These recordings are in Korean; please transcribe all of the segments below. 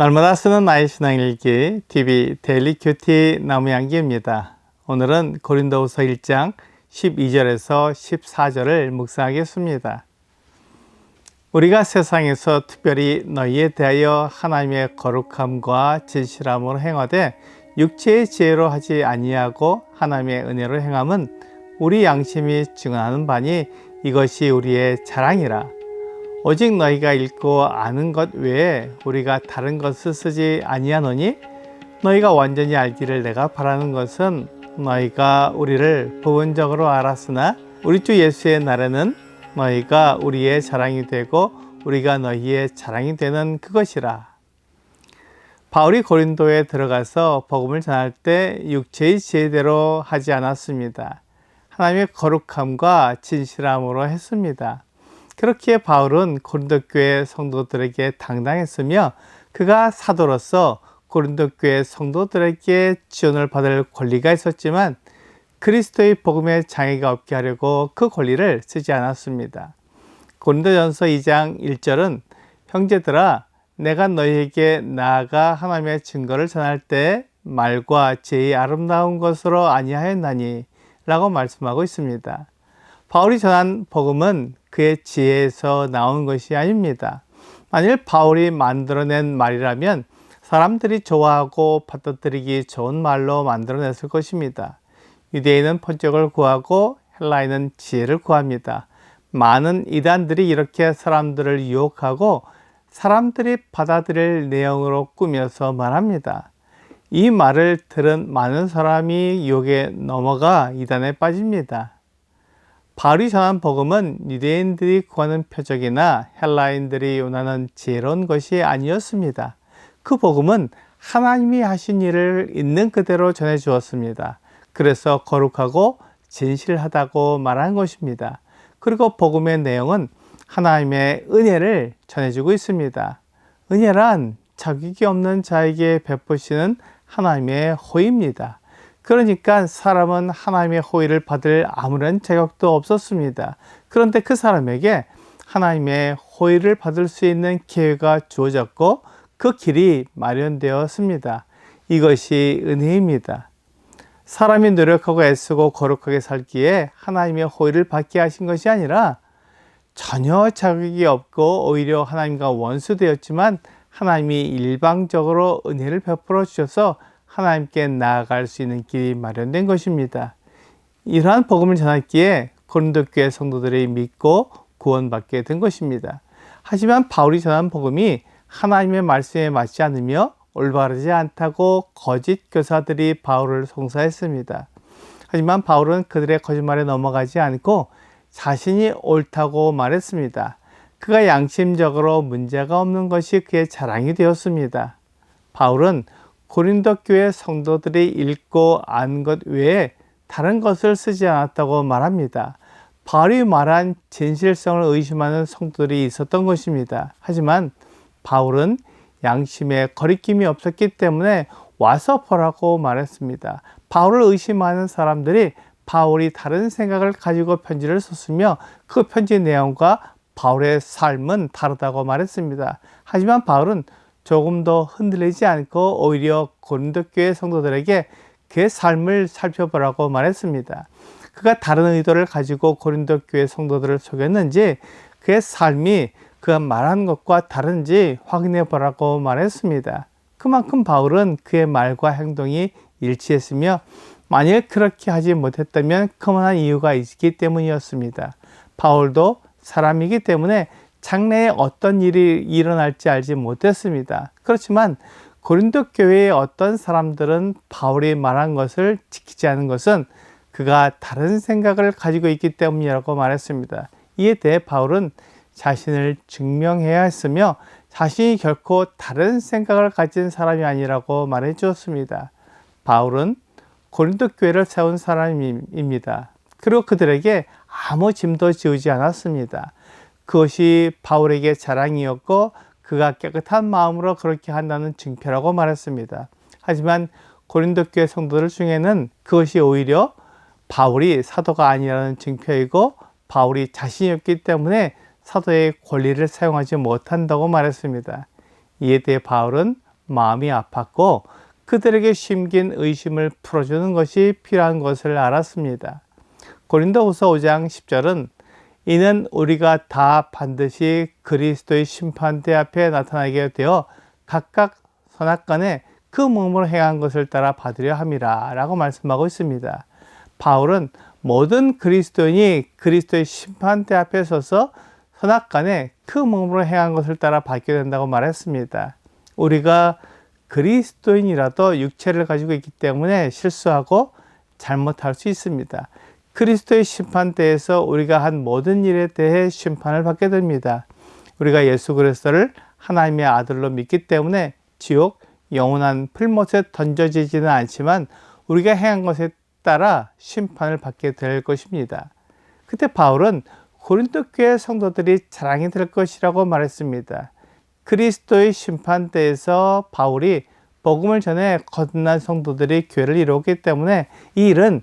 날마다 쓰는 나의 신앙일기 TV 데일리 큐티 나무양기입니다. 오늘은 고린도후서 1장 12절에서 14절을 묵상하겠습니다. 우리가 세상에서 특별히 너희에 대하여 하나님의 거룩함과 진실함으로 행하되 육체의 지혜로 하지 아니하고 하나님의 은혜로 행함은 우리 양심이 증언하는 바니 이것이 우리의 자랑이라. 오직 너희가 읽고 아는 것 외에 우리가 다른 것을 쓰지 아니하노니 너희가 완전히 알기를 내가 바라는 것은 너희가 우리를 부분적으로 알았으나 우리 주 예수의 날에는 너희가 우리의 자랑이 되고 우리가 너희의 자랑이 되는 그것이라. 바울이 고린도에 들어가서 복음을 전할 때 육체의 지혜대로 하지 않았습니다. 하나님의 거룩함과 진실함으로 했습니다. 그렇기에 바울은 고린도 교회 성도들에게 당당했으며 그가 사도로서 고린도 교회 성도들에게 지원을 받을 권리가 있었지만 그리스도의 복음에 장애가 없게 하려고 그 권리를 쓰지 않았습니다. 고린도전서 2장 1절은 형제들아 내가 너희에게 나아가 하나님의 증거를 전할 때 말과 제의 아름다운 것으로 아니하였나니 라고 말씀하고 있습니다. 바울이 전한 복음은 그의 지혜에서 나온 것이 아닙니다. 만일 바울이 만들어낸 말이라면 사람들이 좋아하고 받아들이기 좋은 말로 만들어냈을 것입니다. 유대인은 본적을 구하고 헬라인은 지혜를 구합니다. 많은 이단들이 이렇게 사람들을 유혹하고 사람들이 받아들일 내용으로 꾸며서 말합니다. 이 말을 들은 많은 사람이 유혹에 넘어가 이단에 빠집니다. 바울이 전한 복음은 유대인들이 구하는 표적이나 헬라인들이 원하는 지혜로운 것이 아니었습니다. 그 복음은 하나님이 하신 일을 있는 그대로 전해 주었습니다. 그래서 거룩하고 진실하다고 말한 것입니다. 그리고 복음의 내용은 하나님의 은혜를 전해주고 있습니다. 은혜란 자격이 없는 자에게 베푸시는 하나님의 호의입니다. 그러니까 사람은 하나님의 호의를 받을 아무런 자격도 없었습니다. 그런데 그 사람에게 하나님의 호의를 받을 수 있는 기회가 주어졌고 그 길이 마련되었습니다. 이것이 은혜입니다. 사람이 노력하고 애쓰고 거룩하게 살기에 하나님의 호의를 받게 하신 것이 아니라 전혀 자격이 없고 오히려 하나님과 원수되었지만 하나님이 일방적으로 은혜를 베풀어 주셔서 하나님께 나아갈 수 있는 길이 마련된 것입니다. 이러한 복음을 전했기에 고린도 교회 성도들이 믿고 구원받게 된 것입니다. 하지만 바울이 전한 복음이 하나님의 말씀에 맞지 않으며 올바르지 않다고 거짓 교사들이 바울을 송사했습니다. 하지만 바울은 그들의 거짓말에 넘어가지 않고 자신이 옳다고 말했습니다. 그가 양심적으로 문제가 없는 것이 그의 자랑이 되었습니다. 바울은 고린도 교회 성도들이 읽고 안 것 외에 다른 것을 쓰지 않았다고 말합니다. 바울이 말한 진실성을 의심하는 성도들이 있었던 것입니다. 하지만 바울은 양심에 거리낌이 없었기 때문에 와서 보라고 말했습니다. 바울을 의심하는 사람들이 바울이 다른 생각을 가지고 편지를 썼으며 그 편지 내용과 바울의 삶은 다르다고 말했습니다. 하지만 바울은 조금도 흔들리지 않고 오히려 고린도 교회 성도들에게 그의 삶을 살펴보라고 말했습니다. 그가 다른 의도를 가지고 고린도 교회 성도들을 속였는지 그의 삶이 그가 말한 것과 다른지 확인해 보라고 말했습니다. 그만큼 바울은 그의 말과 행동이 일치했으며 만일 그렇게 하지 못했다면 그만한 이유가 있기 때문이었습니다. 바울도 사람이기 때문에 장래에 어떤 일이 일어날지 알지 못했습니다. 그렇지만 고린도 교회의 어떤 사람들은 바울이 말한 것을 지키지 않은 것은 그가 다른 생각을 가지고 있기 때문이라고 말했습니다. 이에 대해 바울은 자신을 증명해야 했으며 자신이 결코 다른 생각을 가진 사람이 아니라고 말해 주었습니다. 바울은 고린도 교회를 세운 사람입니다. 그리고 그들에게 아무 짐도 지우지 않았습니다. 그것이 바울에게 자랑이었고 그가 깨끗한 마음으로 그렇게 한다는 증표라고 말했습니다. 하지만 고린도 교회 성도들 중에는 그것이 오히려 바울이 사도가 아니라는 증표이고 바울이 자신이 없기 때문에 사도의 권리를 사용하지 못한다고 말했습니다. 이에 대해 바울은 마음이 아팠고 그들에게 심긴 의심을 풀어주는 것이 필요한 것을 알았습니다. 고린도후서 5장 10절은 이는 우리가 다 반드시 그리스도의 심판대 앞에 나타나게 되어 각각 선악간에 그 몸으로 행한 것을 따라 받으려 함이라 라고 말씀하고 있습니다. 바울은 모든 그리스도인이 그리스도의 심판대 앞에 서서 선악간에 그 몸으로 행한 것을 따라 받게 된다고 말했습니다. 우리가 그리스도인이라도 육체를 가지고 있기 때문에 실수하고 잘못할 수 있습니다. 그리스도의 심판대에서 우리가 한 모든 일에 대해 심판을 받게 됩니다. 우리가 예수 그리스도를 하나님의 아들로 믿기 때문에 지옥, 영원한 풀못에 던져지지는 않지만 우리가 행한 것에 따라 심판을 받게 될 것입니다. 그때 바울은 고린도 교회 성도들이 자랑이 될 것이라고 말했습니다. 그리스도의 심판대에서 바울이 복음을 전해 거듭난 성도들이 교회를 이루었기 때문에 이 일은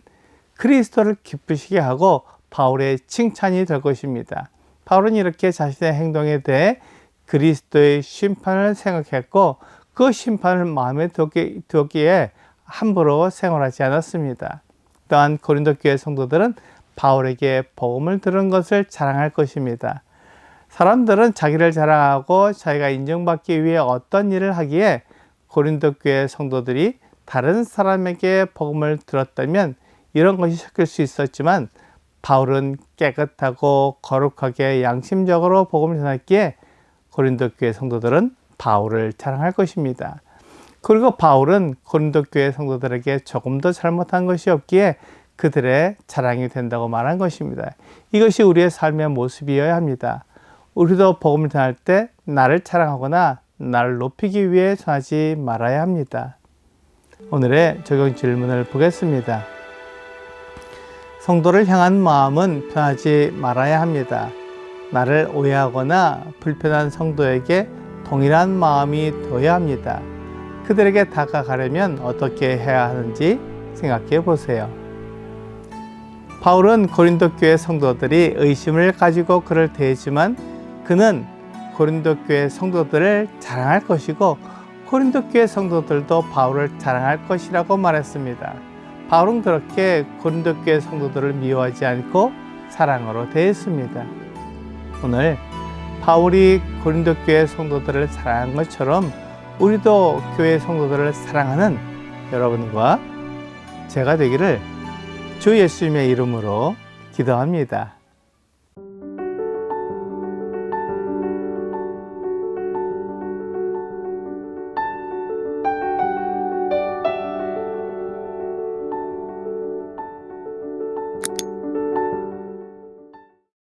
그리스도를 기쁘시게 하고 바울의 칭찬이 될 것입니다. 바울은 이렇게 자신의 행동에 대해 그리스도의 심판을 생각했고 그 심판을 마음에 두었기에 함부로 생활하지 않았습니다. 또한 고린도 교회 성도들은 바울에게 복음을 들은 것을 자랑할 것입니다. 사람들은 자기를 자랑하고 자기가 인정받기 위해 어떤 일을 하기에 고린도 교회 성도들이 다른 사람에게 복음을 들었다면 이런 것이 섞일 수 있었지만 바울은 깨끗하고 거룩하게 양심적으로 복음을 전했기에 고린도 교회 성도들은 바울을 자랑할 것입니다. 그리고 바울은 고린도 교회 성도들에게 조금 더 잘못한 것이 없기에 그들의 자랑이 된다고 말한 것입니다. 이것이 우리의 삶의 모습이어야 합니다. 우리도 복음을 전할 때 나를 자랑하거나 나를 높이기 위해 전하지 말아야 합니다. 오늘의 적용 질문을 보겠습니다. 성도를 향한 마음은 변하지 말아야 합니다. 나를 오해하거나 불편한 성도에게 동일한 마음이 둬야 합니다. 그들에게 다가가려면 어떻게 해야 하는지 생각해 보세요. 바울은 고린도 교회 성도들이 의심을 가지고 그를 대했지만 그는 고린도 교회 성도들을 자랑할 것이고 고린도 교회 성도들도 바울을 자랑할 것이라고 말했습니다. 바울은 그렇게 고린도 교회 성도들을 미워하지 않고 사랑으로 대했습니다. 오늘 바울이 고린도 교회 성도들을 사랑한 것처럼 우리도 교회 성도들을 사랑하는 여러분과 제가 되기를 주 예수님의 이름으로 기도합니다.